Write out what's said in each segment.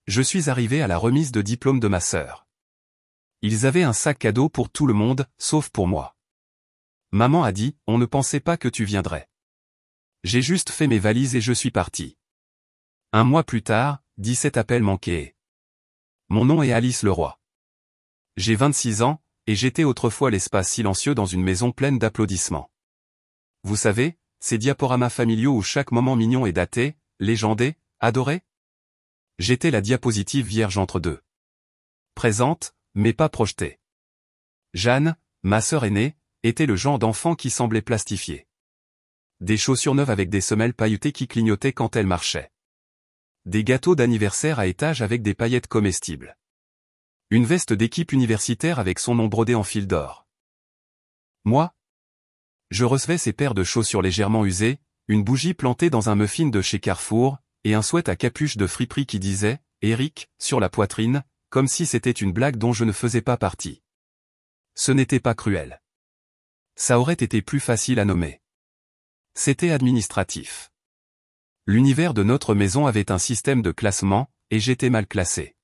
Je suis arrivé à la remise de diplôme de ma sœur. Ils avaient un sac cadeau pour tout le monde, sauf pour moi. Maman a dit, on ne pensait pas que tu viendrais. J'ai juste fait mes valises et je suis parti. Un mois plus tard, 17 appels manqués. Mon nom est Alice Leroy. J'ai 26 ans, et j'étais autrefois l'espace silencieux dans une maison pleine d'applaudissements. Vous savez, ces diaporamas familiaux où chaque moment mignon est daté, légendé, adoré? J'étais la diapositive vierge entre deux. Présente, mais pas projetée. Jeanne, ma sœur aînée, était le genre d'enfant qui semblait plastifié. Des chaussures neuves avec des semelles pailletées qui clignotaient quand elle marchait. Des gâteaux d'anniversaire à étage avec des paillettes comestibles. Une veste d'équipe universitaire avec son nom brodé en fil d'or. Moi? Je recevais ces paires de chaussures légèrement usées, une bougie plantée dans un muffin de chez Carrefour, et un sweat à capuche de friperie qui disait « Eric » sur la poitrine, comme si c'était une blague dont je ne faisais pas partie. Ce n'était pas cruel. Ça aurait été plus facile à nommer. C'était administratif. L'univers de notre maison avait un système de classement, et j'étais mal classé.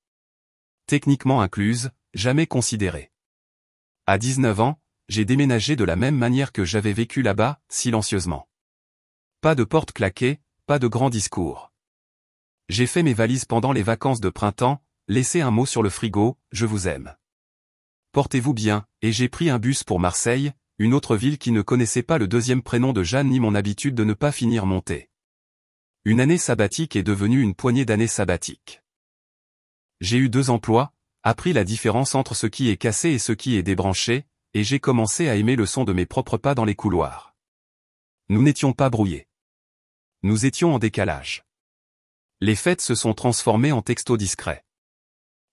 Techniquement incluse, jamais considérée. À 19 ans, j'ai déménagé de la même manière que j'avais vécu là-bas, silencieusement. Pas de porte claquée, pas de grands discours. J'ai fait mes valises pendant les vacances de printemps, laissé un mot sur le frigo, je vous aime. Portez-vous bien, et j'ai pris un bus pour Marseille, une autre ville qui ne connaissait pas le deuxième prénom de Jeanne ni mon habitude de ne pas finir monter. Une année sabbatique est devenue une poignée d'années sabbatiques. J'ai eu 2 emplois, appris la différence entre ce qui est cassé et ce qui est débranché, et j'ai commencé à aimer le son de mes propres pas dans les couloirs. Nous n'étions pas brouillés. Nous étions en décalage. Les fêtes se sont transformées en textos discrets.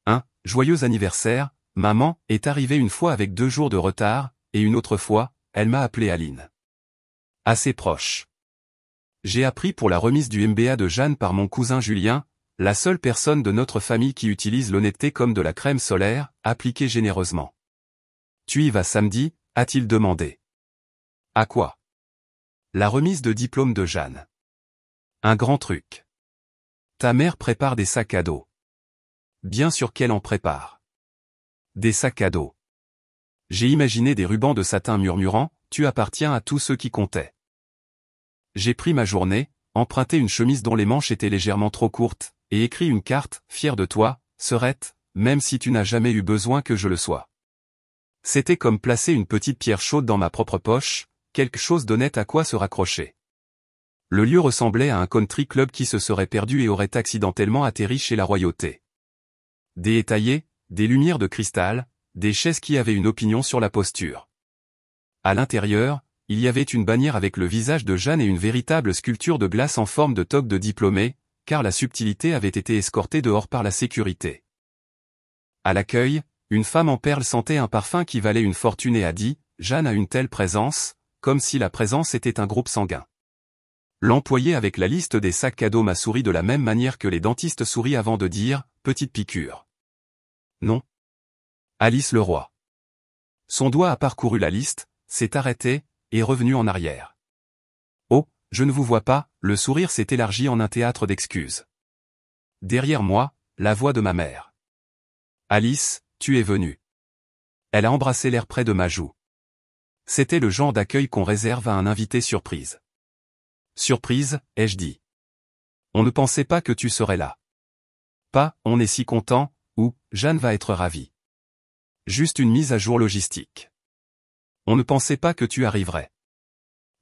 Un « Joyeux anniversaire, maman » est arrivé une fois avec 2 jours de retard, et une autre fois, elle m'a appelé Aline. Assez proche. J'ai appris pour la remise du MBA de Jeanne par mon cousin Julien, la seule personne de notre famille qui utilise l'honnêteté comme de la crème solaire, appliquée généreusement. « Tu y vas samedi ?» a-t-il demandé. À quoi? La remise de diplôme de Jeanne. Un grand truc. Ta mère prépare des sacs à dos. Bien sûr qu'elle en prépare. Des sacs à dos. J'ai imaginé des rubans de satin murmurant, tu appartiens à tous ceux qui comptaient. J'ai pris ma journée, emprunté une chemise dont les manches étaient légèrement trop courtes, et écrit une carte, fier de toi, sœurette, même si tu n'as jamais eu besoin que je le sois. C'était comme placer une petite pierre chaude dans ma propre poche, quelque chose d'honnête à quoi se raccrocher. Le lieu ressemblait à un country club qui se serait perdu et aurait accidentellement atterri chez la royauté. Des étayers, des lumières de cristal, des chaises qui avaient une opinion sur la posture. À l'intérieur, il y avait une bannière avec le visage de Jeanne et une véritable sculpture de glace en forme de toque de diplômé, car la subtilité avait été escortée dehors par la sécurité. À l'accueil, une femme en perles sentait un parfum qui valait une fortune et a dit « Jeanne a une telle présence », comme si la présence était un groupe sanguin. L'employé avec la liste des sacs cadeaux m'a souri de la même manière que les dentistes sourient avant de dire « petite piqûre ». Non. Alice Leroy. Son doigt a parcouru la liste, s'est arrêté, et revenu en arrière. Oh, je ne vous vois pas, le sourire s'est élargi en un théâtre d'excuses. Derrière moi, la voix de ma mère. Alice, tu es venue. Elle a embrassé l'air près de ma joue. C'était le genre d'accueil qu'on réserve à un invité surprise. Surprise, ai-je dit. On ne pensait pas que tu serais là. Pas, on est si content, ou, Jeanne va être ravie. Juste une mise à jour logistique. On ne pensait pas que tu arriverais.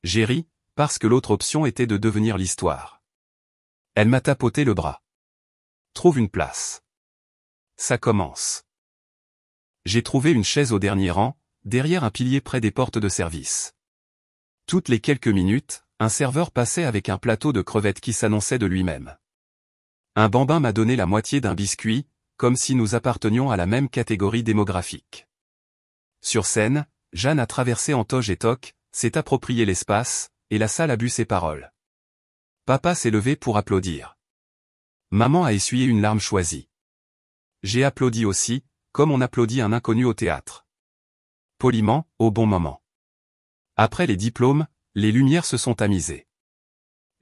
J'ai ri, parce que l'autre option était de devenir l'histoire. Elle m'a tapoté le bras. Trouve une place. Ça commence. J'ai trouvé une chaise au dernier rang, derrière un pilier près des portes de service. Toutes les quelques minutes, un serveur passait avec un plateau de crevettes qui s'annonçait de lui-même. Un bambin m'a donné la moitié d'un biscuit, comme si nous appartenions à la même catégorie démographique. Sur scène, Jeanne a traversé en toge et toque, s'est approprié l'espace, et la salle a bu ses paroles. Papa s'est levé pour applaudir. Maman a essuyé une larme choisie. J'ai applaudi aussi, comme on applaudit un inconnu au théâtre. Poliment, au bon moment. Après les diplômes, les lumières se sont tamisées.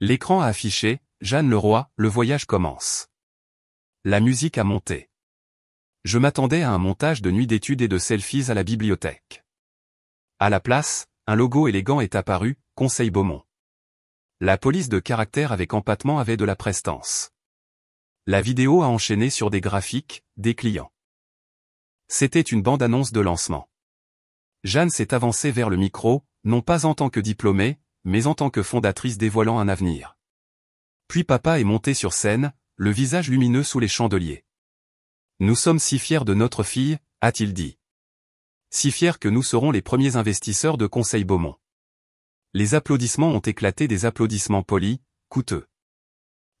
L'écran a affiché « Jeanne Leroy, le voyage commence ». La musique a monté. Je m'attendais à un montage de nuit d'études et de selfies à la bibliothèque. À la place, un logo élégant est apparu, Conseil Beaumont. La police de caractère avec empattement avait de la prestance. La vidéo a enchaîné sur des graphiques, des clients. C'était une bande-annonce de lancement. Jeanne s'est avancée vers le micro, non pas en tant que diplômée, mais en tant que fondatrice dévoilant un avenir. Puis papa est monté sur scène, le visage lumineux sous les chandeliers. Nous sommes si fiers de notre fille, a-t-il dit. Si fiers que nous serons les premiers investisseurs de Conseil Beaumont. Les applaudissements ont éclaté, des applaudissements polis, coûteux.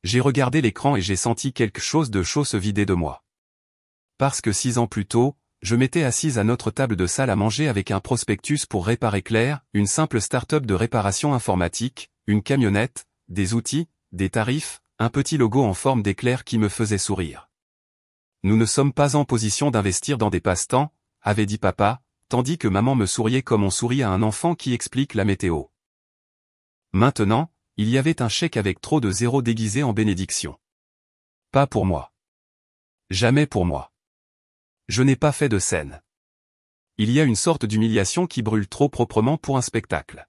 J'ai regardé l'écran et j'ai senti quelque chose de chaud se vider de moi. Parce que 6 ans plus tôt, je m'étais assise à notre table de salle à manger avec un prospectus pour Réparer Clair, une simple start-up de réparation informatique, une camionnette, des outils, des tarifs, un petit logo en forme d'éclair qui me faisait sourire. Nous ne sommes pas en position d'investir dans des passe-temps, avait dit papa, tandis que maman me souriait comme on sourit à un enfant qui explique la météo. Maintenant, il y avait un chèque avec trop de zéros déguisé en bénédiction. Pas pour moi. Jamais pour moi. Je n'ai pas fait de scène. Il y a une sorte d'humiliation qui brûle trop proprement pour un spectacle.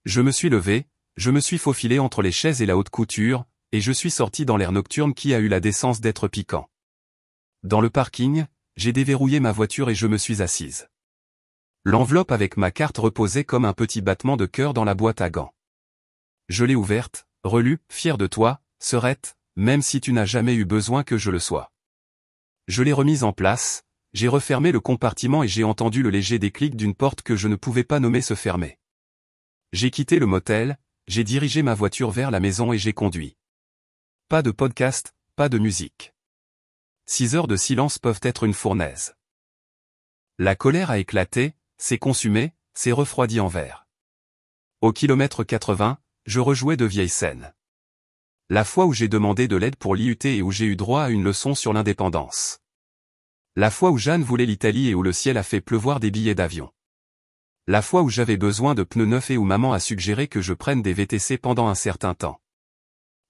Je me suis levé, je me suis faufilé entre les chaises et la haute couture, et je suis sorti dans l'air nocturne qui a eu la décence d'être piquant. Dans le parking, j'ai déverrouillé ma voiture et je me suis assise. L'enveloppe avec ma carte reposait comme un petit battement de cœur dans la boîte à gants. Je l'ai ouverte, relue, fier de toi, Serette, même si tu n'as jamais eu besoin que je le sois. Je l'ai remise en place, j'ai refermé le compartiment et j'ai entendu le léger déclic d'une porte que je ne pouvais pas nommer se fermer. J'ai quitté le motel, j'ai dirigé ma voiture vers la maison et j'ai conduit. Pas de podcast, pas de musique. 6 heures de silence peuvent être une fournaise. La colère a éclaté, s'est consumée, s'est refroidie en verre. Au kilomètre 80, je rejouais de vieilles scènes. La fois où j'ai demandé de l'aide pour l'IUT et où j'ai eu droit à une leçon sur l'indépendance. La fois où Jeanne voulait l'Italie et où le ciel a fait pleuvoir des billets d'avion. La fois où j'avais besoin de pneus neufs et où maman a suggéré que je prenne des VTC pendant un certain temps.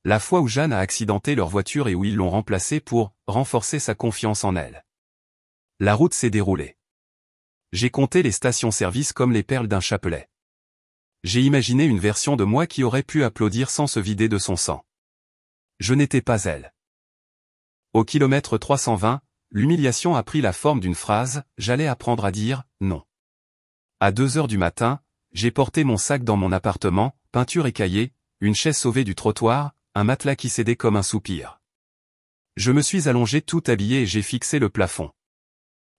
La fois où Jeanne a accidenté leur voiture et où ils l'ont remplacée pour renforcer sa confiance en elle. La route s'est déroulée. J'ai compté les stations-service comme les perles d'un chapelet. J'ai imaginé une version de moi qui aurait pu applaudir sans se vider de son sang. Je n'étais pas elle. Au kilomètre 320, l'humiliation a pris la forme d'une phrase, j'allais apprendre à dire « non ». À 2 heures du matin, j'ai porté mon sac dans mon appartement, peinture et cahiers, une chaise sauvée du trottoir, un matelas qui cédait comme un soupir. Je me suis allongé tout habillé et j'ai fixé le plafond.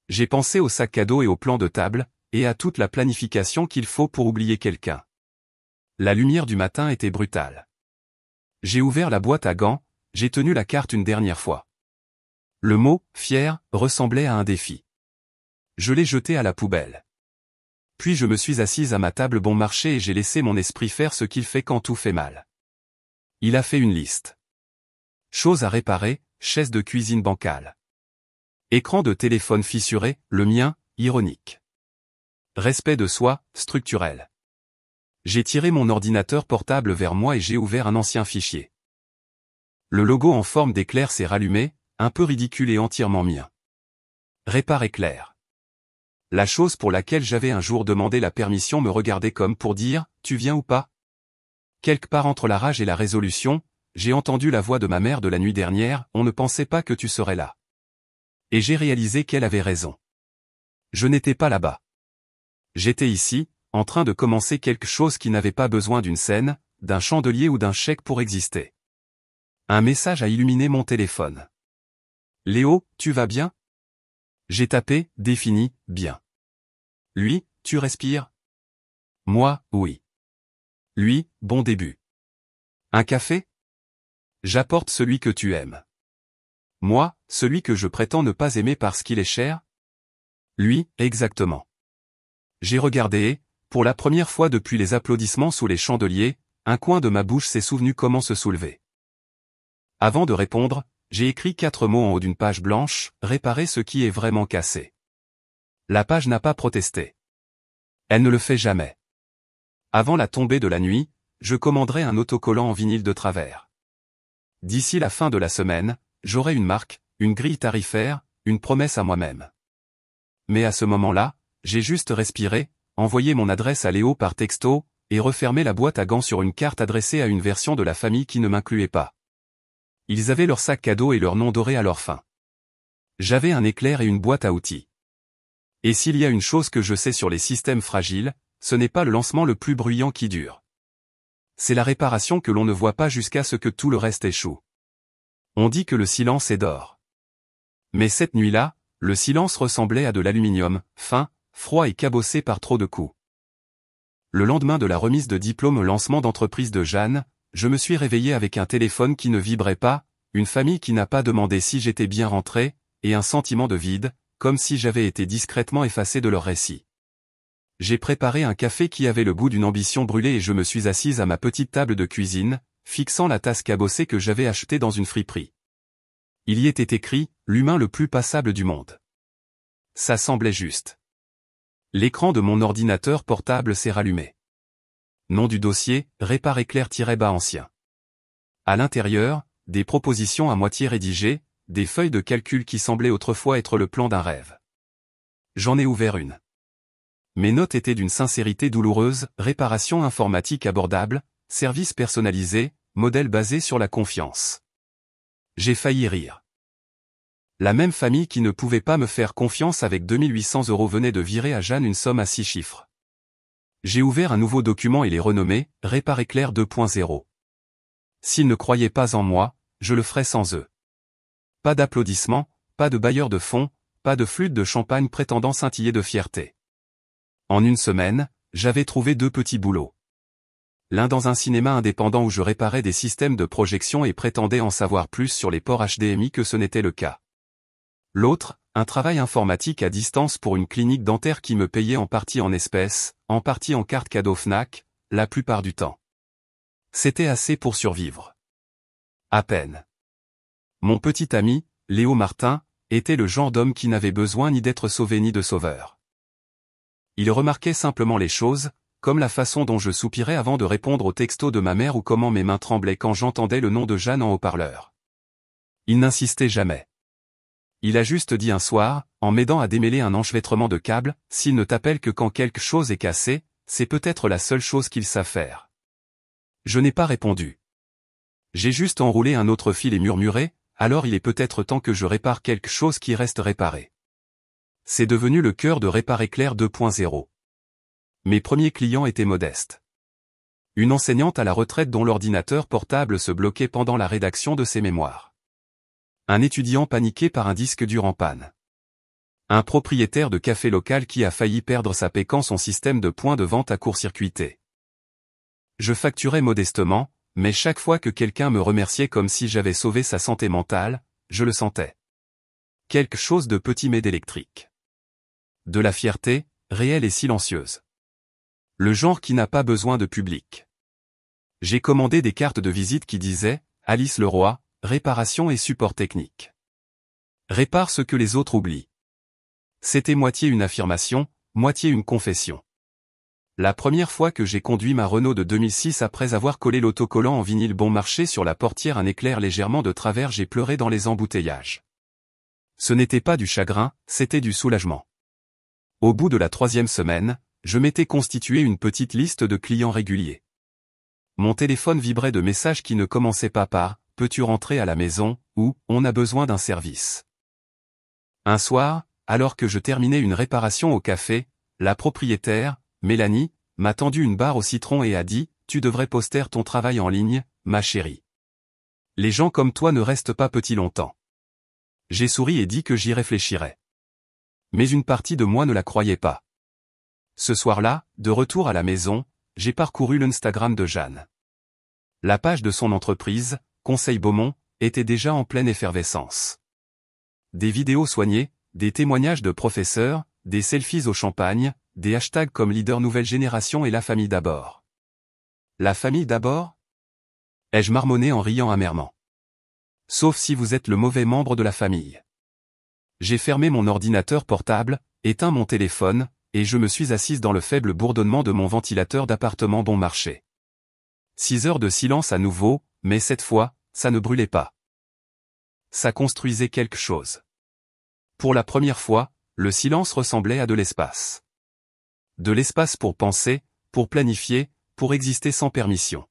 J'ai pensé au sac à dos et au plan de table, et à toute la planification qu'il faut pour oublier quelqu'un. La lumière du matin était brutale. J'ai ouvert la boîte à gants, j'ai tenu la carte une dernière fois. Le mot « fier » ressemblait à un défi. Je l'ai jeté à la poubelle. Puis je me suis assise à ma table bon marché et j'ai laissé mon esprit faire ce qu'il fait quand tout fait mal. Il a fait une liste. Choses à réparer, chaise de cuisine bancale. Écran de téléphone fissuré, le mien, ironique. Respect de soi, structurel. J'ai tiré mon ordinateur portable vers moi et j'ai ouvert un ancien fichier. Le logo en forme d'éclair s'est rallumé, un peu ridicule et entièrement mien. Réparer Clair. La chose pour laquelle j'avais un jour demandé la permission me regardait comme pour dire « Tu viens ou pas ?» Quelque part entre la rage et la résolution, j'ai entendu la voix de ma mère de la nuit dernière « On ne pensait pas que tu serais là. » Et j'ai réalisé qu'elle avait raison. Je n'étais pas là-bas. J'étais ici, en train de commencer quelque chose qui n'avait pas besoin d'une scène, d'un chandelier ou d'un chèque pour exister. Un message a illuminé mon téléphone. Léo, tu vas bien? J'ai tapé, défini, bien. Lui, tu respires? Moi, oui. Lui, bon début. Un café? J'apporte celui que tu aimes. Moi, celui que je prétends ne pas aimer parce qu'il est cher? Lui, exactement. J'ai regardé et, pour la première fois depuis les applaudissements sous les chandeliers, un coin de ma bouche s'est souvenu comment se soulever. Avant de répondre, j'ai écrit 4 mots en haut d'une page blanche, réparer ce qui est vraiment cassé. La page n'a pas protesté. Elle ne le fait jamais. Avant la tombée de la nuit, je commanderai un autocollant en vinyle de travers. D'ici la fin de la semaine, j'aurais une marque, une grille tarifaire, une promesse à moi-même. Mais à ce moment-là, j'ai juste respiré, envoyé mon adresse à Léo par texto, et refermé la boîte à gants sur une carte adressée à une version de la famille qui ne m'incluait pas. Ils avaient leur sac cadeau et leur nom doré à leur fin. J'avais un éclair et une boîte à outils. Et s'il y a une chose que je sais sur les systèmes fragiles, ce n'est pas le lancement le plus bruyant qui dure. C'est la réparation que l'on ne voit pas jusqu'à ce que tout le reste échoue. On dit que le silence est d'or. Mais cette nuit-là, le silence ressemblait à de l'aluminium, fin, froid et cabossé par trop de coups. Le lendemain de la remise de diplôme au lancement d'entreprise de Jeanne, je me suis réveillé avec un téléphone qui ne vibrait pas, une famille qui n'a pas demandé si j'étais bien rentré, et un sentiment de vide, comme si j'avais été discrètement effacé de leur récit. J'ai préparé un café qui avait le goût d'une ambition brûlée et je me suis assise à ma petite table de cuisine, fixant la tasse cabossée que j'avais achetée dans une friperie. Il y était écrit « L'humain le plus passable du monde ». Ça semblait juste. L'écran de mon ordinateur portable s'est rallumé. Nom du dossier, Répare éclair-bas ancien. À l'intérieur, des propositions à moitié rédigées, des feuilles de calcul qui semblaient autrefois être le plan d'un rêve. J'en ai ouvert une. Mes notes étaient d'une sincérité douloureuse, réparation informatique abordable, service personnalisé, modèle basé sur la confiance. J'ai failli rire. La même famille qui ne pouvait pas me faire confiance avec 2800 € venait de virer à Jeanne une somme à 6 chiffres. J'ai ouvert un nouveau document et les renommé « Répare éclair 2.0 ». S'ils ne croyaient pas en moi, je le ferais sans eux. Pas d'applaudissements, pas de bailleurs de fonds, pas de flûte de champagne prétendant scintiller de fierté. En une semaine, j'avais trouvé 2 petits boulots. L'un dans un cinéma indépendant où je réparais des systèmes de projection et prétendais en savoir plus sur les ports HDMI que ce n'était le cas. L'autre, un travail informatique à distance pour une clinique dentaire qui me payait en partie en espèces, en partie en carte cadeau Fnac, la plupart du temps. C'était assez pour survivre. À peine. Mon petit ami, Léo Martin, était le genre d'homme qui n'avait besoin ni d'être sauvé ni de sauveur. Il remarquait simplement les choses, comme la façon dont je soupirais avant de répondre aux textos de ma mère ou comment mes mains tremblaient quand j'entendais le nom de Jeanne en haut-parleur. Il n'insistait jamais. Il a juste dit un soir, en m'aidant à démêler un enchevêtrement de câbles, s'il ne t'appelle que quand quelque chose est cassé, c'est peut-être la seule chose qu'il sait faire. Je n'ai pas répondu. J'ai juste enroulé un autre fil et murmuré, alors il est peut-être temps que je répare quelque chose qui reste réparé. C'est devenu le cœur de Répare éclair 2.0. Mes premiers clients étaient modestes. Une enseignante à la retraite dont l'ordinateur portable se bloquait pendant la rédaction de ses mémoires. Un étudiant paniqué par un disque dur en panne. Un propriétaire de café local qui a failli perdre sa paix quand son système de points de vente a court-circuité. Je facturais modestement, mais chaque fois que quelqu'un me remerciait comme si j'avais sauvé sa santé mentale, je le sentais. Quelque chose de petit mais d'électrique. De la fierté, réelle et silencieuse. Le genre qui n'a pas besoin de public. J'ai commandé des cartes de visite qui disaient « Alice Leroy, réparation et support technique. Répare ce que les autres oublient. » C'était moitié une affirmation, moitié une confession. La première fois que j'ai conduit ma Renault de 2006 après avoir collé l'autocollant en vinyle bon marché sur la portière un éclair légèrement de travers, j'ai pleuré dans les embouteillages. Ce n'était pas du chagrin, c'était du soulagement. Au bout de la 3e semaine, je m'étais constitué une petite liste de clients réguliers. Mon téléphone vibrait de messages qui ne commençaient pas par « Peux-tu rentrer à la maison ?» ou « On a besoin d'un service ». Un soir, alors que je terminais une réparation au café, la propriétaire, Mélanie, m'a tendu une barre au citron et a dit « Tu devrais poster ton travail en ligne, ma chérie. Les gens comme toi ne restent pas petits longtemps. » J'ai souri et dit que j'y réfléchirais. Mais une partie de moi ne la croyait pas. Ce soir-là, de retour à la maison, j'ai parcouru l'Instagram de Jeanne. La page de son entreprise, Conseil Beaumont, était déjà en pleine effervescence. Des vidéos soignées, des témoignages de professeurs, des selfies au champagne, des hashtags comme Leader Nouvelle Génération et La Famille d'abord. La famille d'abord ? Ai-je marmonné en riant amèrement. Sauf si vous êtes le mauvais membre de la famille. J'ai fermé mon ordinateur portable, éteint mon téléphone, et je me suis assise dans le faible bourdonnement de mon ventilateur d'appartement bon marché. 6 heures de silence à nouveau, mais cette fois, ça ne brûlait pas. ça construisait quelque chose. Pour la première fois, le silence ressemblait à de l'espace. De l'espace pour penser, pour planifier, pour exister sans permission.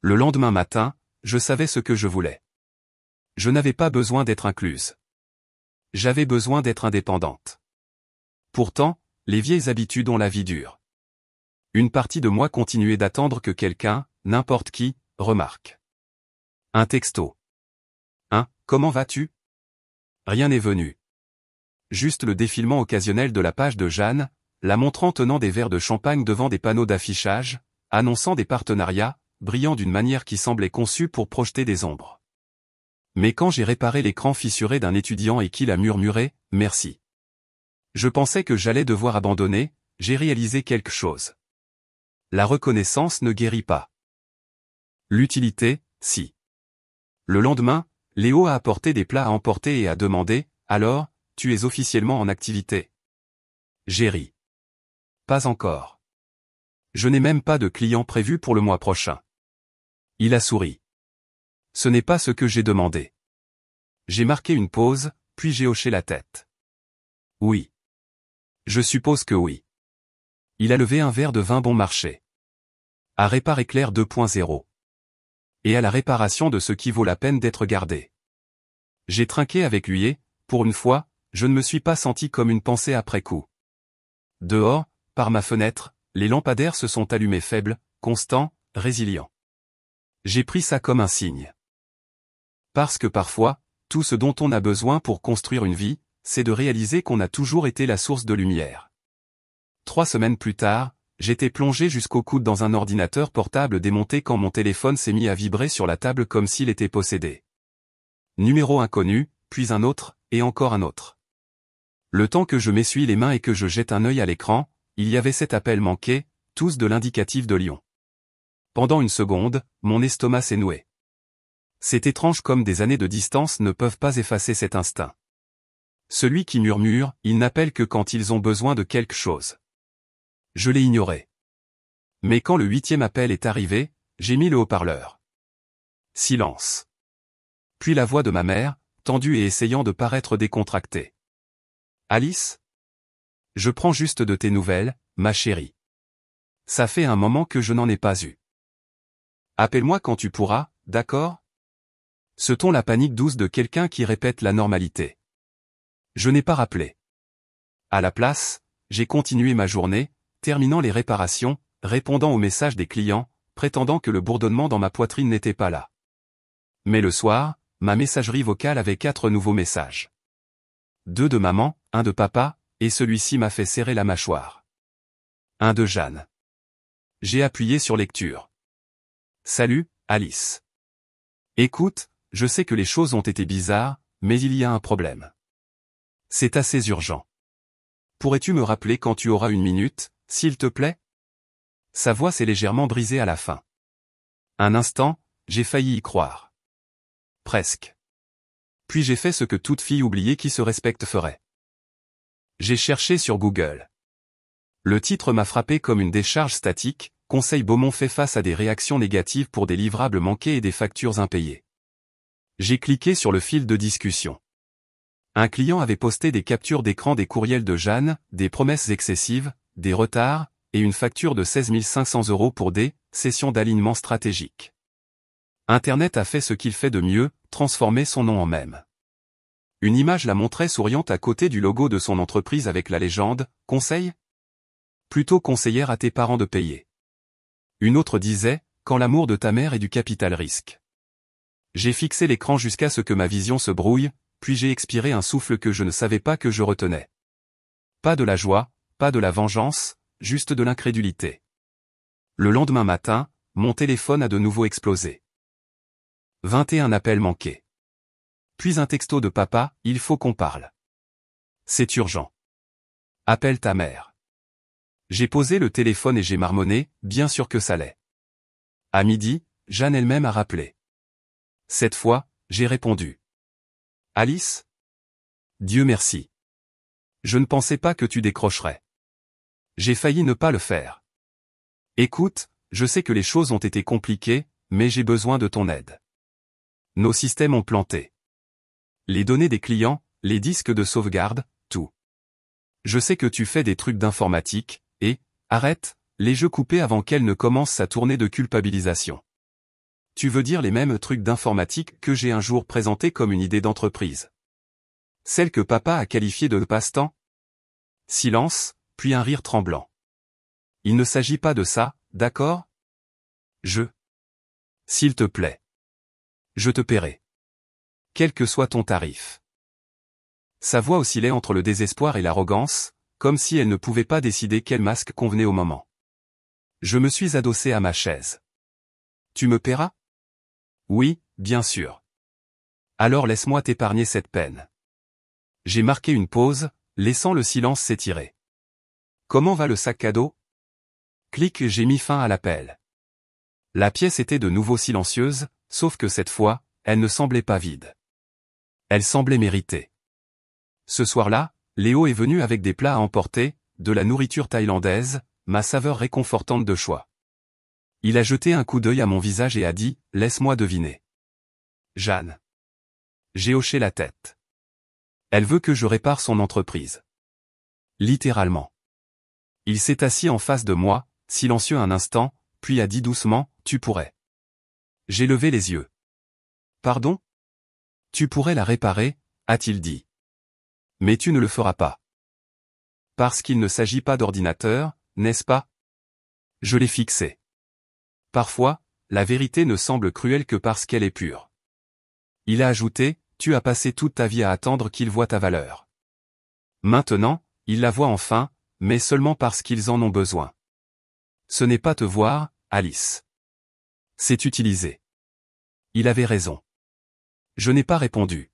Le lendemain matin, je savais ce que je voulais. Je n'avais pas besoin d'être incluse. J'avais besoin d'être indépendante. Pourtant, les vieilles habitudes ont la vie dure. Une partie de moi continuait d'attendre que quelqu'un, n'importe qui, remarque. Un texto. Comment vas-tu? Rien n'est venu. Juste le défilement occasionnel de la page de Jeanne, la montrant tenant des verres de champagne devant des panneaux d'affichage, annonçant des partenariats, brillant d'une manière qui semblait conçue pour projeter des ombres. Mais quand j'ai réparé l'écran fissuré d'un étudiant et qu'il a murmuré « Merci ». Je pensais que j'allais devoir abandonner, j'ai réalisé quelque chose. La reconnaissance ne guérit pas. L'utilité, si. Le lendemain, Léo a apporté des plats à emporter et a demandé « Alors, tu es officiellement en activité ?» J'ai ri. Pas encore. Je n'ai même pas de clients prévus pour le mois prochain. Il a souri. Ce n'est pas ce que j'ai demandé. J'ai marqué une pause, puis j'ai hoché la tête. Oui. Je suppose que oui. Il a levé un verre de vin bon marché. À Répar Éclair 2.0. Et à la réparation de ce qui vaut la peine d'être gardé. J'ai trinqué avec lui et, pour une fois, je ne me suis pas senti comme une pensée après coup. Dehors, par ma fenêtre, les lampadaires se sont allumés faibles, constants, résilients. J'ai pris ça comme un signe. Parce que parfois, tout ce dont on a besoin pour construire une vie, c'est de réaliser qu'on a toujours été la source de lumière. 3 semaines plus tard, j'étais plongé jusqu'au coude dans un ordinateur portable démonté quand mon téléphone s'est mis à vibrer sur la table comme s'il était possédé. Numéro inconnu, puis un autre, et encore un autre. Le temps que je m'essuie les mains et que je jette un œil à l'écran, il y avait 7 appels manqués, tous de l'indicatif de Lyon. Pendant une seconde, mon estomac s'est noué. C'est étrange comme des années de distance ne peuvent pas effacer cet instinct. Celui qui murmure, ils n'appellent que quand ils ont besoin de quelque chose. Je l'ai ignoré. Mais quand le 8e appel est arrivé, j'ai mis le haut-parleur. Silence. Puis la voix de ma mère, tendue et essayant de paraître décontractée. Alice? Je prends juste de tes nouvelles, ma chérie. Ça fait un moment que je n'en ai pas eu. Appelle-moi quand tu pourras, d'accord? Ce ton la panique douce de quelqu'un qui répète la normalité. Je n'ai pas rappelé. À la place, j'ai continué ma journée, terminant les réparations, répondant aux messages des clients, prétendant que le bourdonnement dans ma poitrine n'était pas là. Mais le soir, ma messagerie vocale avait 4 nouveaux messages. 2 de maman, 1 de papa, et celui-ci m'a fait serrer la mâchoire. 1 de Jeanne. J'ai appuyé sur lecture. Salut, Alice. Écoute, je sais que les choses ont été bizarres, mais il y a un problème. C'est assez urgent. Pourrais-tu me rappeler quand tu auras une minute, s'il te plaît? Sa voix s'est légèrement brisée à la fin. Un instant, j'ai failli y croire. Presque. Puis j'ai fait ce que toute fille oubliée qui se respecte ferait. J'ai cherché sur Google. Le titre m'a frappé comme une décharge statique, Conseil Beaumont fait face à des réactions négatives pour des livrables manqués et des factures impayées. J'ai cliqué sur le fil de discussion. Un client avait posté des captures d'écran des courriels de Jeanne, des promesses excessives, des retards, et une facture de 16 500 € pour des sessions d'alignement stratégique. Internet a fait ce qu'il fait de mieux, transformer son nom en mème. Une image la montrait souriante à côté du logo de son entreprise avec la légende « Conseil ?» Plutôt conseillère à tes parents de payer. Une autre disait « Quand l'amour de ta mère est du capital risque ». J'ai fixé l'écran jusqu'à ce que ma vision se brouille, puis j'ai expiré un souffle que je ne savais pas que je retenais. Pas de la joie, pas de la vengeance, juste de l'incrédulité. Le lendemain matin, mon téléphone a de nouveau explosé. 21 appels manqués. Puis un texto de papa, il faut qu'on parle. C'est urgent. Appelle ta mère. J'ai posé le téléphone et j'ai marmonné, bien sûr que ça l'est. À midi, Jeanne elle-même a rappelé. Cette fois, j'ai répondu. Alice? Dieu merci. Je ne pensais pas que tu décrocherais. J'ai failli ne pas le faire. Écoute, je sais que les choses ont été compliquées, mais j'ai besoin de ton aide. Nos systèmes ont planté. Les données des clients, les disques de sauvegarde, tout. Je sais que tu fais des trucs d'informatique, et, arrête, les jeux coupés avant qu'elle ne commence sa tournée de culpabilisation. Tu veux dire les mêmes trucs d'informatique que j'ai un jour présenté comme une idée d'entreprise. Celle que papa a qualifiée de passe-temps? Silence, puis un rire tremblant. Il ne s'agit pas de ça, d'accord? S'il te plaît. Je te paierai. Quel que soit ton tarif. Sa voix oscillait entre le désespoir et l'arrogance, comme si elle ne pouvait pas décider quel masque convenait au moment. Je me suis adossé à ma chaise. Tu me paieras? Oui, bien sûr. Alors laisse-moi t'épargner cette peine. J'ai marqué une pause, laissant le silence s'étirer. Comment va le sac à dos? Clic, j'ai mis fin à l'appel. La pièce était de nouveau silencieuse, sauf que cette fois, elle ne semblait pas vide. Elle semblait méritée. Ce soir-là, Léo est venu avec des plats à emporter, de la nourriture thaïlandaise, ma saveur réconfortante de choix. Il a jeté un coup d'œil à mon visage et a dit, laisse-moi deviner. Jeanne. J'ai hoché la tête. Elle veut que je répare son entreprise. Littéralement. Il s'est assis en face de moi, silencieux un instant, puis a dit doucement, tu pourrais. J'ai levé les yeux. Pardon? Tu pourrais la réparer, a-t-il dit. Mais tu ne le feras pas. Parce qu'il ne s'agit pas d'ordinateur, n'est-ce pas? Je l'ai fixé. Parfois, la vérité ne semble cruelle que parce qu'elle est pure. Il a ajouté, tu as passé toute ta vie à attendre qu'ils voient ta valeur. Maintenant, ils la voient enfin, mais seulement parce qu'ils en ont besoin. Ce n'est pas te voir, Alice. C'est utiliser. Il avait raison. Je n'ai pas répondu.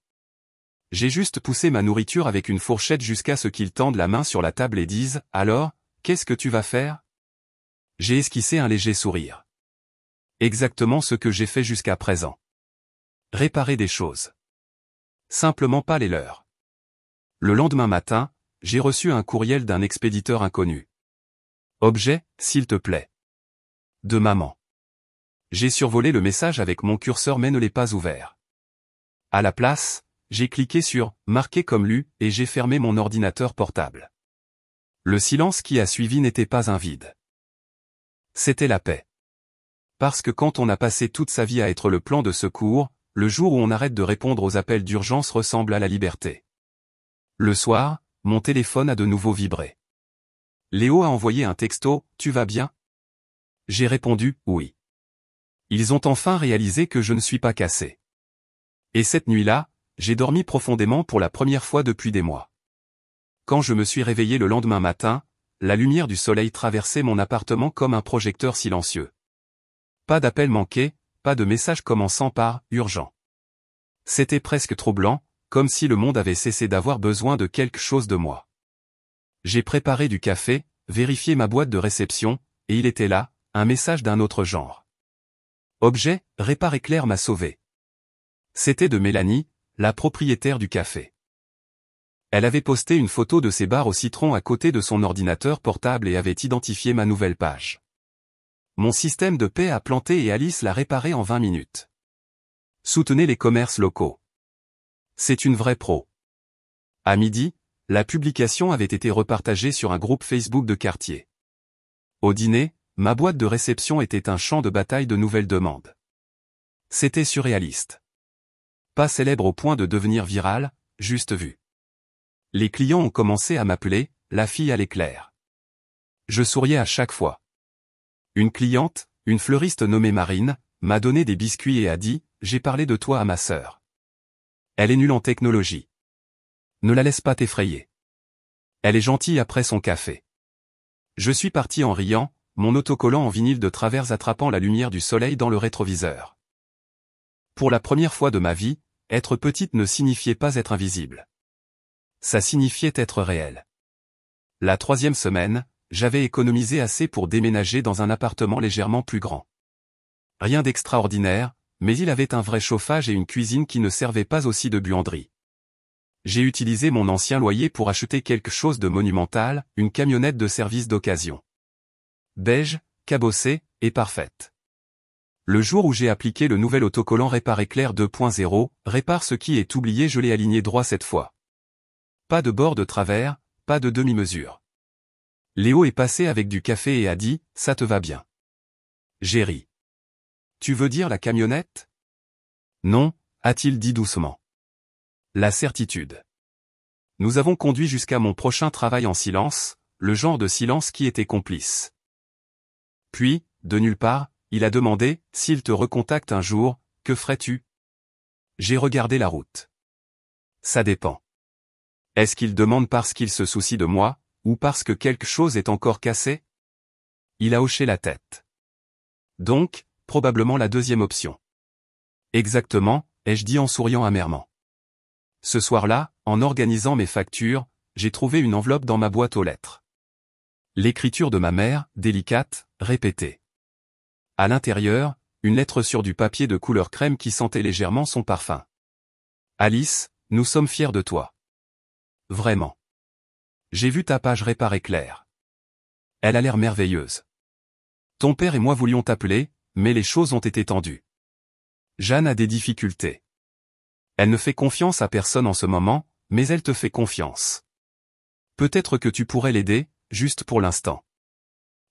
J'ai juste poussé ma nourriture avec une fourchette jusqu'à ce qu'ils tendent la main sur la table et disent, alors, qu'est-ce que tu vas faire? J'ai esquissé un léger sourire. Exactement ce que j'ai fait jusqu'à présent. Réparer des choses. Simplement pas les leurs. Le lendemain matin, j'ai reçu un courriel d'un expéditeur inconnu. Objet, s'il te plaît. De maman. J'ai survolé le message avec mon curseur mais ne l'ai pas ouvert. À la place, j'ai cliqué sur « Marqué comme lu » et j'ai fermé mon ordinateur portable. Le silence qui a suivi n'était pas un vide. C'était la paix. Parce que quand on a passé toute sa vie à être le plan de secours, le jour où on arrête de répondre aux appels d'urgence ressemble à la liberté. Le soir, mon téléphone a de nouveau vibré. Léo a envoyé un texto, « Tu vas bien ?» J'ai répondu, « Oui. » Ils ont enfin réalisé que je ne suis pas cassé. Et cette nuit-là, j'ai dormi profondément pour la première fois depuis des mois. Quand je me suis réveillé le lendemain matin, la lumière du soleil traversait mon appartement comme un projecteur silencieux. Pas d'appel manqué, pas de message commençant par « urgent ». C'était presque troublant, comme si le monde avait cessé d'avoir besoin de quelque chose de moi. J'ai préparé du café, vérifié ma boîte de réception, et il était là, un message d'un autre genre. Objet, répare éclair m'a sauvé. C'était de Mélanie, la propriétaire du café. Elle avait posté une photo de ses barres au citron à côté de son ordinateur portable et avait identifié ma nouvelle page. Mon système de paie a planté et Alice l'a réparé en 20 minutes. Soutenez les commerces locaux. C'est une vraie pro. À midi, la publication avait été repartagée sur un groupe Facebook de quartier. Au dîner, ma boîte de réception était un champ de bataille de nouvelles demandes. C'était surréaliste. Pas célèbre au point de devenir viral, juste vu. Les clients ont commencé à m'appeler « la fille à l'éclair ». Je souriais à chaque fois. Une cliente, une fleuriste nommée Marine, m'a donné des biscuits et a dit « J'ai parlé de toi à ma sœur. Elle est nulle en technologie. Ne la laisse pas t'effrayer. Elle est gentille après son café. » Je suis parti en riant, mon autocollant en vinyle de travers attrapant la lumière du soleil dans le rétroviseur. Pour la première fois de ma vie, être petite ne signifiait pas être invisible. Ça signifiait être réel. La 3e semaine, j'avais économisé assez pour déménager dans un appartement légèrement plus grand. Rien d'extraordinaire, mais il avait un vrai chauffage et une cuisine qui ne servait pas aussi de buanderie. J'ai utilisé mon ancien loyer pour acheter quelque chose de monumental, une camionnette de service d'occasion. Beige, cabossée, et parfaite. Le jour où j'ai appliqué le nouvel autocollant Répare Éclair 2.0, répare ce qui est oublié, je l'ai aligné droit cette fois. Pas de bord de travers, pas de demi-mesure. Léo est passé avec du café et a dit, ça te va bien. J'ai ri. Tu veux dire la camionnette? Non, a-t-il dit doucement. La certitude. Nous avons conduit jusqu'à mon prochain travail en silence, le genre de silence qui était complice. Puis, de nulle part, il a demandé, s'il te recontacte un jour, que ferais-tu? J'ai regardé la route. Ça dépend. Est-ce qu'il demande parce qu'il se soucie de moi, ou parce que quelque chose est encore cassé? Il a hoché la tête. Donc, probablement la deuxième option. Exactement, ai-je dit en souriant amèrement. Ce soir-là, en organisant mes factures, j'ai trouvé une enveloppe dans ma boîte aux lettres. L'écriture de ma mère, délicate, répétée. À l'intérieur, une lettre sur du papier de couleur crème qui sentait légèrement son parfum. Alice, nous sommes fiers de toi. Vraiment. J'ai vu ta page Répare Éclair. Elle a l'air merveilleuse. Ton père et moi voulions t'appeler, mais les choses ont été tendues. Jeanne a des difficultés. Elle ne fait confiance à personne en ce moment, mais elle te fait confiance. Peut-être que tu pourrais l'aider, juste pour l'instant.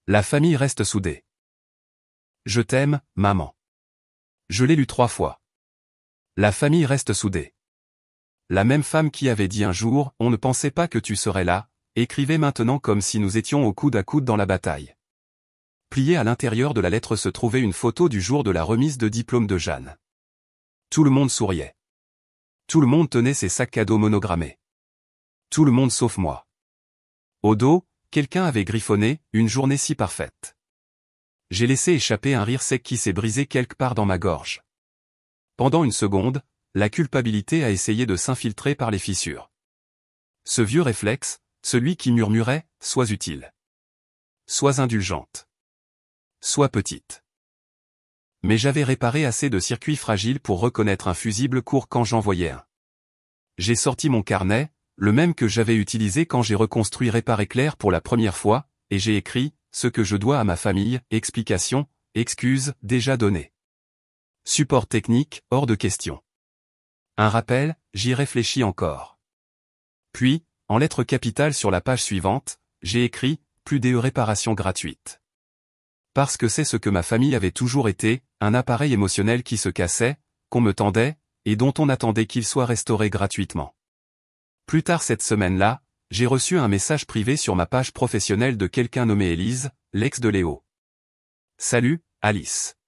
La famille reste soudée. Je t'aime, maman. Je l'ai lu 3 fois. La famille reste soudée. La même femme qui avait dit un jour, on ne pensait pas que tu serais là, écrivait maintenant comme si nous étions au coude à coude dans la bataille. Pliée à l'intérieur de la lettre se trouvait une photo du jour de la remise de diplôme de Jeanne. Tout le monde souriait. Tout le monde tenait ses sacs cadeaux monogrammés. Tout le monde sauf moi. Au dos, quelqu'un avait griffonné, une journée si parfaite. J'ai laissé échapper un rire sec qui s'est brisé quelque part dans ma gorge. Pendant une seconde, la culpabilité a essayé de s'infiltrer par les fissures. Ce vieux réflexe, celui qui murmurait, sois utile. Sois indulgente. Sois petite. Mais j'avais réparé assez de circuits fragiles pour reconnaître un fusible court quand j'en voyais un. J'ai sorti mon carnet, le même que j'avais utilisé quand j'ai reconstruit Répare Éclair pour la première fois, et j'ai écrit, ce que je dois à ma famille, explication, excuse, déjà donné. Support technique, hors de question. Un rappel, j'y réfléchis encore. Puis, en lettres capitales sur la page suivante, j'ai écrit, plus DE réparation gratuite. Parce que c'est ce que ma famille avait toujours été, un appareil émotionnel qui se cassait, qu'on me tendait, et dont on attendait qu'il soit restauré gratuitement. Plus tard cette semaine-là, j'ai reçu un message privé sur ma page professionnelle de quelqu'un nommé Élise, l'ex de Léo. Salut, Alice.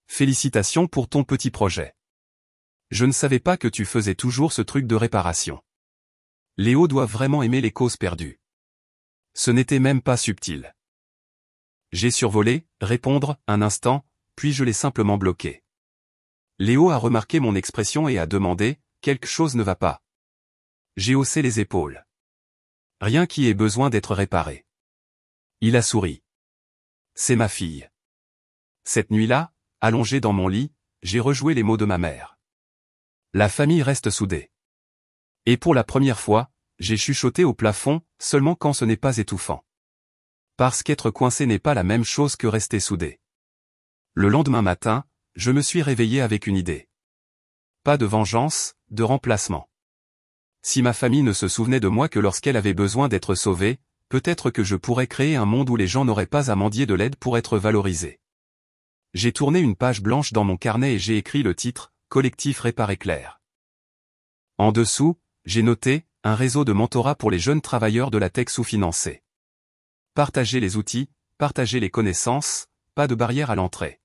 Félicitations pour ton petit projet. Je ne savais pas que tu faisais toujours ce truc de réparation. Léo doit vraiment aimer les causes perdues. Ce n'était même pas subtil. J'ai survolé, répondre, un instant, puis je l'ai simplement bloqué. Léo a remarqué mon expression et a demandé, quelque chose ne va pas. J'ai haussé les épaules. Rien qui ait besoin d'être réparé. Il a souri. C'est ma fille. Cette nuit-là, allongé dans mon lit, j'ai rejoué les mots de ma mère. La famille reste soudée. Et pour la première fois, j'ai chuchoté au plafond, seulement quand ce n'est pas étouffant. Parce qu'être coincé n'est pas la même chose que rester soudé. Le lendemain matin, je me suis réveillé avec une idée. Pas de vengeance, de remplacement. Si ma famille ne se souvenait de moi que lorsqu'elle avait besoin d'être sauvée, peut-être que je pourrais créer un monde où les gens n'auraient pas à mendier de l'aide pour être valorisés. J'ai tourné une page blanche dans mon carnet et j'ai écrit le titre, Collectif Répare Éclair. En dessous, j'ai noté, un réseau de mentorat pour les jeunes travailleurs de la tech sous-financés. Partager les outils, partager les connaissances, pas de barrière à l'entrée.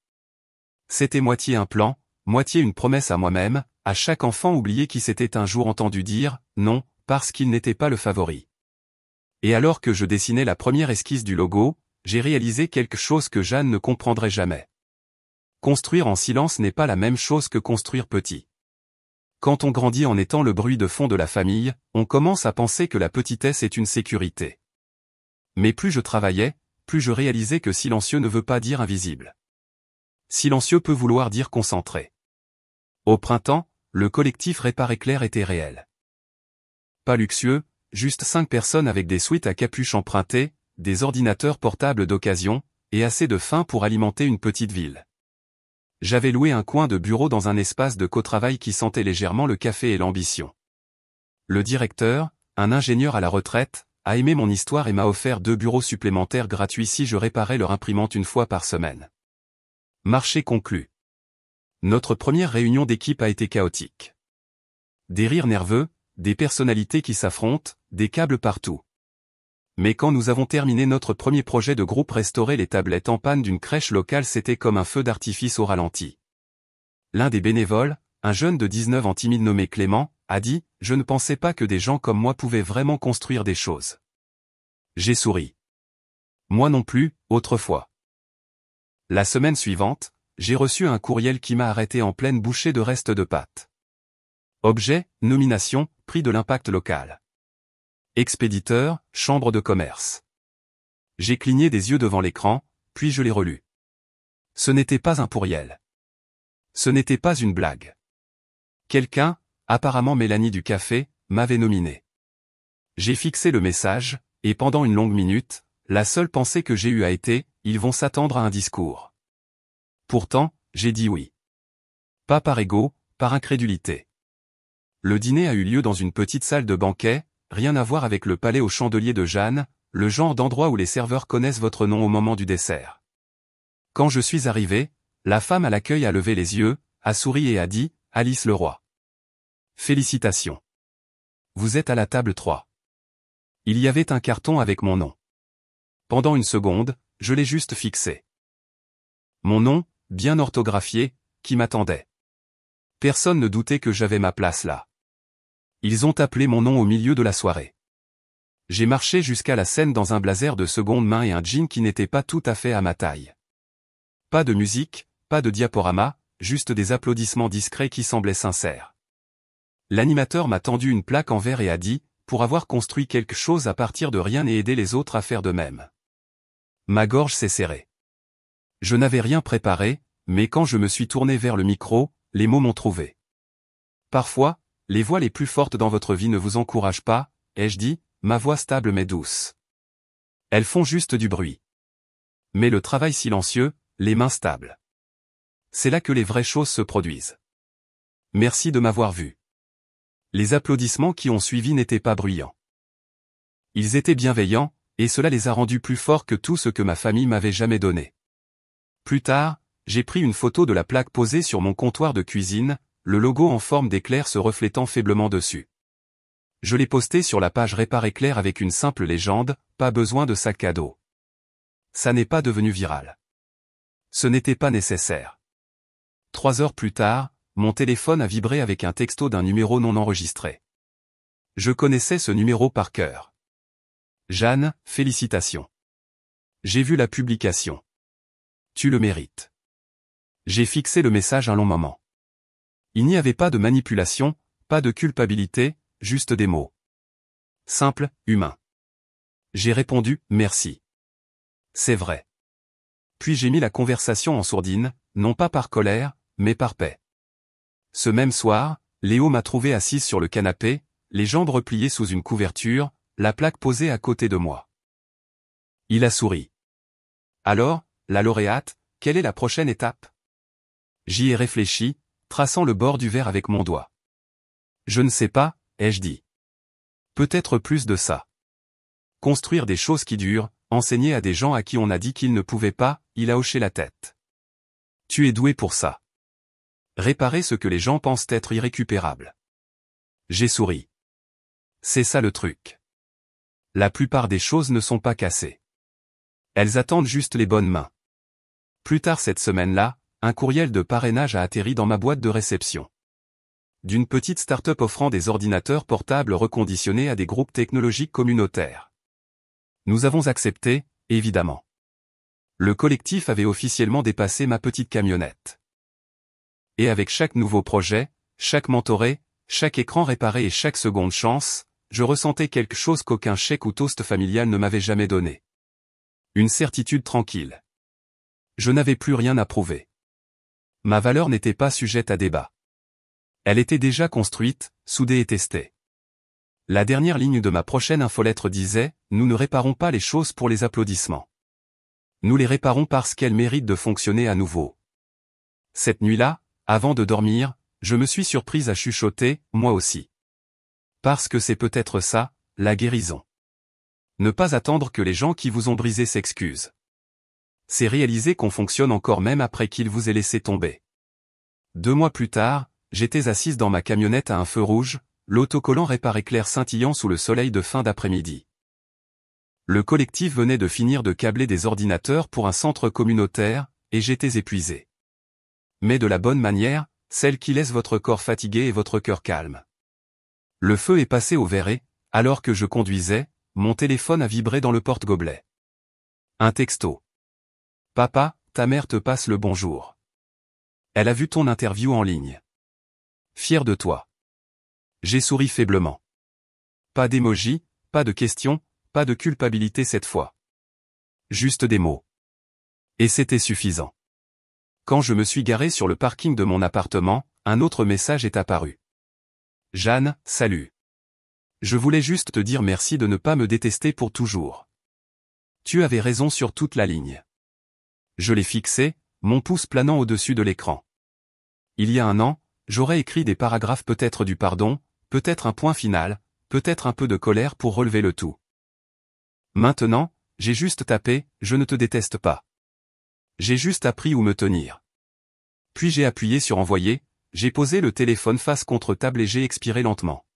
C'était moitié un plan, moitié une promesse à moi-même, à chaque enfant oublié qui s'était un jour entendu dire « non » parce qu'il n'était pas le favori. Et alors que je dessinais la première esquisse du logo, j'ai réalisé quelque chose que Jeanne ne comprendrait jamais. Construire en silence n'est pas la même chose que construire petit. Quand on grandit en étant le bruit de fond de la famille, on commence à penser que la petitesse est une sécurité. Mais plus je travaillais, plus je réalisais que silencieux ne veut pas dire invisible. Silencieux peut vouloir dire concentré. Au printemps, le collectif Répare Éclair était réel. Pas luxueux, juste 5 personnes avec des suites à capuche empruntées, des ordinateurs portables d'occasion, et assez de faim pour alimenter une petite ville. J'avais loué un coin de bureau dans un espace de cotravail qui sentait légèrement le café et l'ambition. Le directeur, un ingénieur à la retraite, a aimé mon histoire et m'a offert 2 bureaux supplémentaires gratuits si je réparais leur imprimante une fois par semaine. Marché conclu. Notre première réunion d'équipe a été chaotique. Des rires nerveux, des personnalités qui s'affrontent, des câbles partout. Mais quand nous avons terminé notre premier projet de groupe, restaurer les tablettes en panne d'une crèche locale, c'était comme un feu d'artifice au ralenti. L'un des bénévoles, un jeune de 19 ans timide nommé Clément, a dit « Je ne pensais pas que des gens comme moi pouvaient vraiment construire des choses. » J'ai souri. Moi non plus, autrefois. La semaine suivante, j'ai reçu un courriel qui m'a arrêté en pleine bouchée de restes de pâtes. Objet, nomination, prix de l'impact local. Expéditeur, chambre de commerce. J'ai cligné des yeux devant l'écran, puis je l'ai relu. Ce n'était pas un pourriel. Ce n'était pas une blague. Quelqu'un, apparemment Mélanie du café, m'avait nominé. J'ai fixé le message, et pendant une longue minute, la seule pensée que j'ai eue a été « Ils vont s'attendre à un discours ». Pourtant, j'ai dit oui. Pas par ego, par incrédulité. Le dîner a eu lieu dans une petite salle de banquet, rien à voir avec le palais aux chandeliers de Jeanne, le genre d'endroit où les serveurs connaissent votre nom au moment du dessert. Quand je suis arrivé, la femme à l'accueil a levé les yeux, a souri et a dit « Alice Leroy. Félicitations. Vous êtes à la table 3. » Il y avait un carton avec mon nom. Pendant une seconde, je l'ai juste fixé. Mon nom, bien orthographié, qui m'attendait. Personne ne doutait que j'avais ma place là. Ils ont appelé mon nom au milieu de la soirée. J'ai marché jusqu'à la scène dans un blazer de seconde main et un jean qui n'était pas tout à fait à ma taille. Pas de musique, pas de diaporama, juste des applaudissements discrets qui semblaient sincères. L'animateur m'a tendu une plaque en verre et a dit, pour avoir construit quelque chose à partir de rien et aider les autres à faire de même. Ma gorge s'est serrée. Je n'avais rien préparé, mais quand je me suis tourné vers le micro, les mots m'ont trouvé. Parfois, les voix les plus fortes dans votre vie ne vous encouragent pas, ai-je dit, ma voix stable mais douce. Elles font juste du bruit. Mais le travail silencieux, les mains stables. C'est là que les vraies choses se produisent. Merci de m'avoir vu. Les applaudissements qui ont suivi n'étaient pas bruyants. Ils étaient bienveillants, et cela les a rendus plus forts que tout ce que ma famille m'avait jamais donné. Plus tard, j'ai pris une photo de la plaque posée sur mon comptoir de cuisine, le logo en forme d'éclair se reflétant faiblement dessus. Je l'ai posté sur la page Répare Éclair avec une simple légende, pas besoin de sac à dos. Ça n'est pas devenu viral. Ce n'était pas nécessaire. 3 heures plus tard, mon téléphone a vibré avec un texto d'un numéro non enregistré. Je connaissais ce numéro par cœur. Jeanne, félicitations. J'ai vu la publication. Tu le mérites. J'ai fixé le message un long moment. Il n'y avait pas de manipulation, pas de culpabilité, juste des mots. Simple, humain. J'ai répondu « Merci ». C'est vrai. Puis j'ai mis la conversation en sourdine, non pas par colère, mais par paix. Ce même soir, Léo m'a trouvé assise sur le canapé, les jambes repliées sous une couverture, la plaque posée à côté de moi. Il a souri. Alors, la lauréate, quelle est la prochaine étape? J'y ai réfléchi, traçant le bord du verre avec mon doigt. Je ne sais pas, ai-je dit. Peut-être plus de ça. Construire des choses qui durent, enseigner à des gens à qui on a dit qu'ils ne pouvaient pas, il a hoché la tête. Tu es doué pour ça. Réparer ce que les gens pensent être irrécupérable. J'ai souri. C'est ça le truc. La plupart des choses ne sont pas cassées. Elles attendent juste les bonnes mains. Plus tard cette semaine-là, un courriel de parrainage a atterri dans ma boîte de réception. D'une petite start-up offrant des ordinateurs portables reconditionnés à des groupes technologiques communautaires. Nous avons accepté, évidemment. Le collectif avait officiellement dépassé ma petite camionnette. Et avec chaque nouveau projet, chaque mentoré, chaque écran réparé et chaque seconde chance, je ressentais quelque chose qu'aucun chèque ou toast familial ne m'avait jamais donné. Une certitude tranquille. Je n'avais plus rien à prouver. Ma valeur n'était pas sujette à débat. Elle était déjà construite, soudée et testée. La dernière ligne de ma prochaine infolettre disait « Nous ne réparons pas les choses pour les applaudissements. Nous les réparons parce qu'elles méritent de fonctionner à nouveau. » Cette nuit-là, avant de dormir, je me suis surprise à chuchoter, moi aussi. Parce que c'est peut-être ça, la guérison. Ne pas attendre que les gens qui vous ont brisé s'excusent. C'est réaliser qu'on fonctionne encore même après qu'ils vous aient laissé tomber. 2 mois plus tard, j'étais assise dans ma camionnette à un feu rouge, l'autocollant réparé clair scintillant sous le soleil de fin d'après-midi. Le collectif venait de finir de câbler des ordinateurs pour un centre communautaire, et j'étais épuisé. Mais de la bonne manière, celle qui laisse votre corps fatigué et votre cœur calme. Le feu est passé au vert et, alors que je conduisais, mon téléphone a vibré dans le porte-gobelet. Un texto. Papa, ta mère te passe le bonjour. Elle a vu ton interview en ligne. Fier de toi. J'ai souri faiblement. Pas d'émoji, pas de questions, pas de culpabilité cette fois. Juste des mots. Et c'était suffisant. Quand je me suis garé sur le parking de mon appartement, un autre message est apparu. Jeanne, salut. Je voulais juste te dire merci de ne pas me détester pour toujours. Tu avais raison sur toute la ligne. Je l'ai fixé, mon pouce planant au-dessus de l'écran. Il y a un an, j'aurais écrit des paragraphes, peut-être du pardon, peut-être un point final, peut-être un peu de colère pour relever le tout. Maintenant, j'ai juste tapé « Je ne te déteste pas ». J'ai juste appris où me tenir. Puis j'ai appuyé sur envoyer, j'ai posé le téléphone face contre table et j'ai expiré lentement.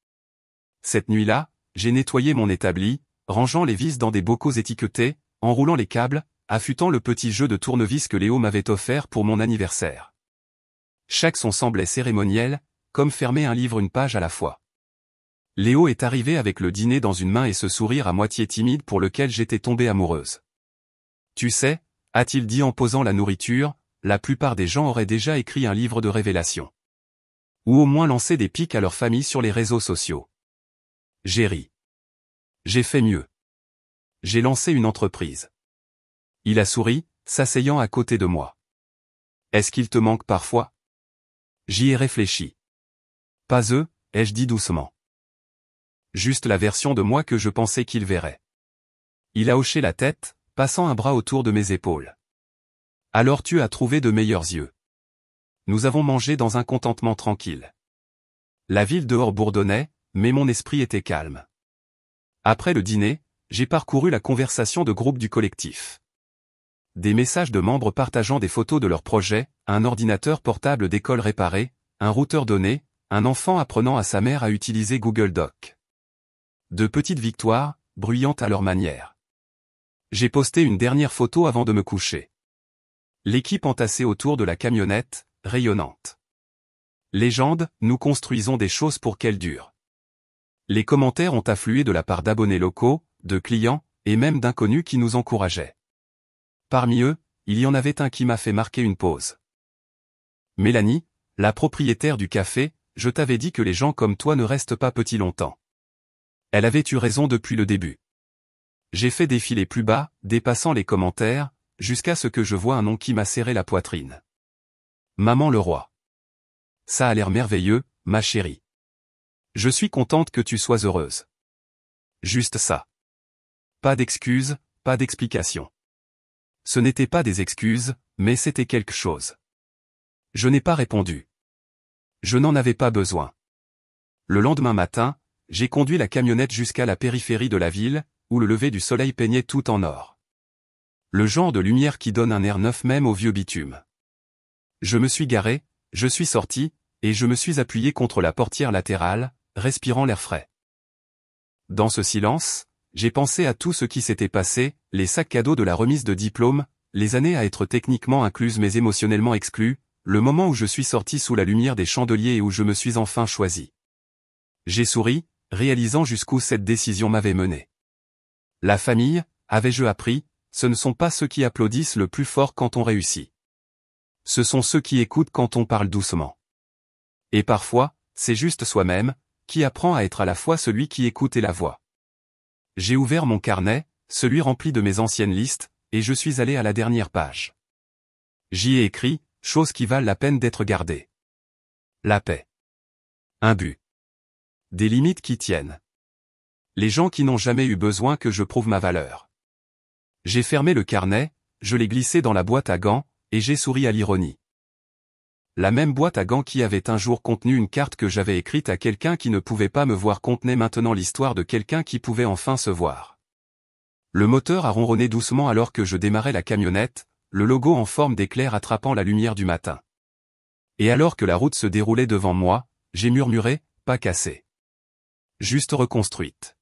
Cette nuit-là, j'ai nettoyé mon établi, rangeant les vis dans des bocaux étiquetés, enroulant les câbles, affûtant le petit jeu de tournevis que Léo m'avait offert pour mon anniversaire. Chaque son semblait cérémoniel, comme fermer un livre une page à la fois. Léo est arrivé avec le dîner dans une main et ce sourire à moitié timide pour lequel j'étais tombée amoureuse. Tu sais, a-t-il dit en posant la nourriture, la plupart des gens auraient déjà écrit un livre de révélation. Ou au moins lancé des pics à leur famille sur les réseaux sociaux. J'ai ri. J'ai fait mieux. J'ai lancé une entreprise. Il a souri, s'asseyant à côté de moi. Est-ce qu'il te manque parfois? J'y ai réfléchi. Pas eux, ai-je dit doucement. Juste la version de moi que je pensais qu'il verrait. Il a hoché la tête, passant un bras autour de mes épaules. Alors tu as trouvé de meilleurs yeux. Nous avons mangé dans un contentement tranquille. La ville dehors bourdonnait, mais mon esprit était calme. Après le dîner, j'ai parcouru la conversation de groupe du collectif. Des messages de membres partageant des photos de leurs projets, un ordinateur portable d'école réparé, un routeur donné, un enfant apprenant à sa mère à utiliser Google Doc. De petites victoires, bruyantes à leur manière. J'ai posté une dernière photo avant de me coucher. L'équipe entassée autour de la camionnette, rayonnante. Légende, nous construisons des choses pour qu'elles durent. Les commentaires ont afflué de la part d'abonnés locaux, de clients, et même d'inconnus qui nous encourageaient. Parmi eux, il y en avait un qui m'a fait marquer une pause. Mélanie, la propriétaire du café, je t'avais dit que les gens comme toi ne restent pas petits longtemps. Elle avait eu raison depuis le début. J'ai fait défiler plus bas, dépassant les commentaires, jusqu'à ce que je voie un nom qui m'a serré la poitrine. Maman Leroy. Ça a l'air merveilleux, ma chérie. Je suis contente que tu sois heureuse. Juste ça. Pas d'excuses, pas d'explications. Ce n'était pas des excuses, mais c'était quelque chose. Je n'ai pas répondu. Je n'en avais pas besoin. Le lendemain matin, j'ai conduit la camionnette jusqu'à la périphérie de la ville, où le lever du soleil peignait tout en or. Le genre de lumière qui donne un air neuf même au vieux bitume. Je me suis garé, je suis sorti, et je me suis appuyé contre la portière latérale, respirant l'air frais. Dans ce silence, j'ai pensé à tout ce qui s'était passé, les sacs cadeaux de la remise de diplôme, les années à être techniquement incluses mais émotionnellement exclues, le moment où je suis sorti sous la lumière des chandeliers et où je me suis enfin choisi. J'ai souri, réalisant jusqu'où cette décision m'avait mené. La famille, avais-je appris, ce ne sont pas ceux qui applaudissent le plus fort quand on réussit. Ce sont ceux qui écoutent quand on parle doucement. Et parfois, c'est juste soi-même, qui apprend à être à la fois celui qui écoute et la voix. J'ai ouvert mon carnet, celui rempli de mes anciennes listes, et je suis allé à la dernière page. J'y ai écrit, choses qui valent la peine d'être gardées. La paix. Un but. Des limites qui tiennent. Les gens qui n'ont jamais eu besoin que je prouve ma valeur. J'ai fermé le carnet, je l'ai glissé dans la boîte à gants, et j'ai souri à l'ironie. La même boîte à gants qui avait un jour contenu une carte que j'avais écrite à quelqu'un qui ne pouvait pas me voir contenait maintenant l'histoire de quelqu'un qui pouvait enfin se voir. Le moteur a ronronné doucement alors que je démarrais la camionnette, le logo en forme d'éclair attrapant la lumière du matin. Et alors que la route se déroulait devant moi, j'ai murmuré, pas cassée. Juste reconstruite.